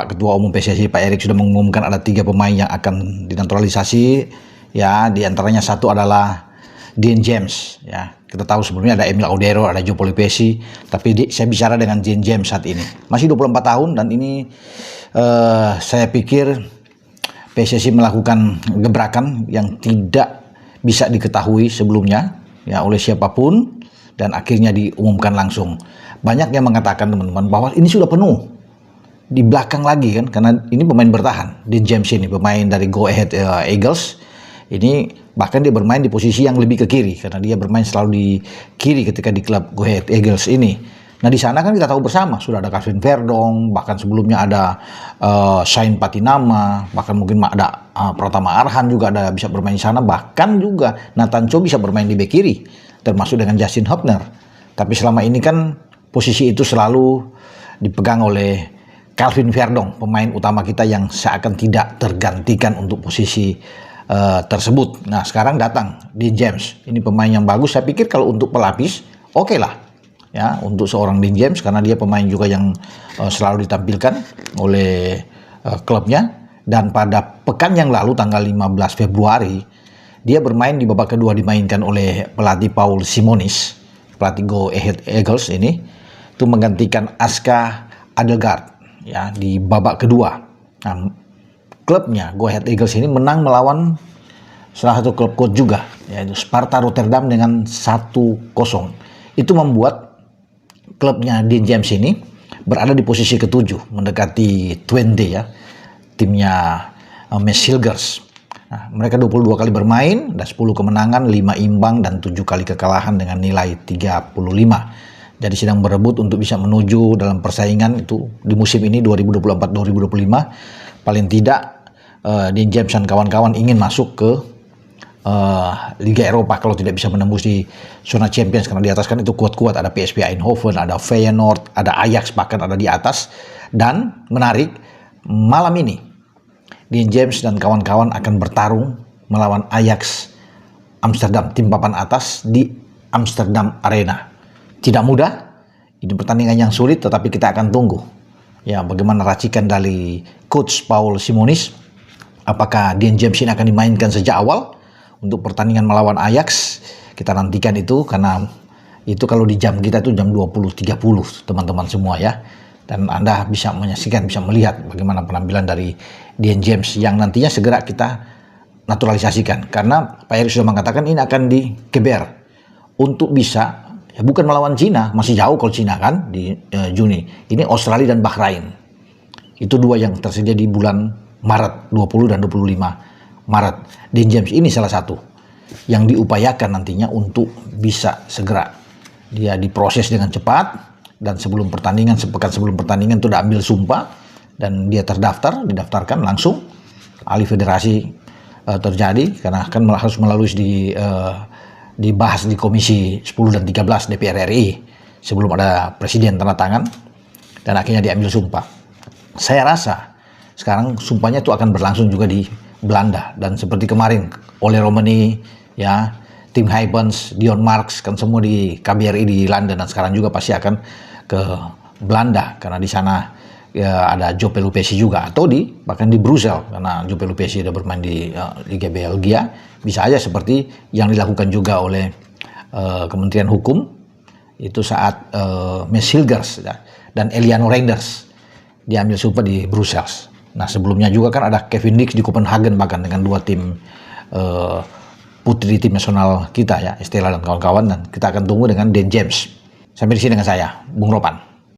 Pak Ketua Umum PSSI Pak Erik sudah mengumumkan ada 3 pemain yang akan dinaturalisasi. Ya, di antaranya satu adalah Dean James. Ya, kita tahu sebelumnya ada Emil Audero, ada Joe Polipesi, tapi saya bicara dengan Dean James saat ini. Masih 24 tahun dan ini saya pikir PSSI melakukan gebrakan yang tidak bisa diketahui sebelumnya ya oleh siapapun dan akhirnya diumumkan langsung. Banyak yang mengatakan teman-teman bahwa ini sudah penuh di belakang lagi kan, karena ini pemain bertahan. Dean James ini pemain dari Go Ahead Eagles. Ini bahkan dia bermain di posisi yang lebih ke kiri karena dia bermain selalu di kiri ketika di klub Go Ahead Eagles ini. Nah di sana kan kita tahu bersama sudah ada Calvin Verdong, bahkan sebelumnya ada Shane Patinama, bahkan mungkin ada Pratama Arhan juga ada bisa bermain di sana, bahkan juga Nathan Cho bisa bermain di bek kiri, termasuk dengan Justin Hubner. Tapi selama ini kan posisi itu selalu dipegang oleh Calvin Verdong, pemain utama kita yang seakan tidak tergantikan untuk posisi tersebut. Nah sekarang datang Dean James, ini pemain yang bagus. Saya pikir kalau untuk pelapis oke lah ya untuk seorang Dean James, karena dia pemain juga yang selalu ditampilkan oleh klubnya. Dan pada pekan yang lalu tanggal 15 Februari dia bermain di babak kedua, dimainkan oleh pelatih Paul Simonis, pelatih Go Ahead Eagles ini, itu menggantikan Aska Adelgaard ya di babak kedua. Nah, klubnya Go Ahead Eagles ini menang melawan salah satu klub kuat juga, yaitu Sparta Rotterdam dengan 1-0. Itu membuat klubnya Dean James ini berada di posisi ke-7, mendekati Twente ya, timnya Mes Hilgers. Nah, mereka 22 kali bermain, ada 10 kemenangan, 5 imbang, dan 7 kali kekalahan dengan nilai 35. Jadi sedang berebut untuk bisa menuju dalam persaingan itu di musim ini 2024-2025. Paling tidak Dean James dan kawan-kawan ingin masuk ke Liga Eropa kalau tidak bisa menembus di zona Champions, karena di atas kan itu kuat-kuat, ada PSV Eindhoven, ada Feyenoord, ada Ajax bahkan ada di atas. Dan menarik, malam ini Dean James dan kawan-kawan akan bertarung melawan Ajax Amsterdam, tim papan atas di Amsterdam Arena. Tidak mudah, ini pertandingan yang sulit, tetapi kita akan tunggu ya bagaimana racikan dari coach Paul Simonis. Apakah Dean James ini akan dimainkan sejak awal untuk pertandingan melawan Ajax? Kita nantikan itu, karena itu kalau di jam kita itu jam 20.30 teman-teman semua ya. Dan Anda bisa menyaksikan, bisa melihat bagaimana penampilan dari Dean James yang nantinya segera kita naturalisasikan. Karena Pak Erik sudah mengatakan ini akan dikeber untuk bisa, ya bukan melawan Cina, masih jauh kalau Cina kan di Juni. Ini Australia dan Bahrain. Itu dua yang tersedia di bulan Maret, 20 dan 25 Maret. Dean James ini salah satu yang diupayakan nantinya untuk bisa segera dia diproses dengan cepat. Dan sebelum pertandingan, sepekan sebelum pertandingan itu udah ambil sumpah dan dia didaftarkan langsung alih federasi terjadi, karena kan harus melalui dibahas di Komisi 10 dan 13 DPR RI sebelum ada presiden tanda tangan dan akhirnya diambil sumpah. Saya rasa sekarang sumpahnya itu akan berlangsung juga di Belanda, dan seperti kemarin Ole Romani ya, Tim Hypens, Dion Marks kan semua di KBRI di London, dan sekarang juga pasti akan ke Belanda karena di sana ya, ada Joe Pelupesi juga, atau bahkan di Brussels karena Joe Pelupesi sudah bermain di Liga Belgia. Bisa aja seperti yang dilakukan juga oleh Kementerian Hukum itu saat Mes Hilgers ya, dan Eliano Reinders diambil sumpah di Brussels. Nah sebelumnya juga kan ada Kevin Dix di Copenhagen, bahkan dengan 2 tim putri tim nasional kita ya, Estella dan kawan-kawan. Dan kita akan tunggu dengan Dean James. Sampai di sini dengan saya, Bung Ropan.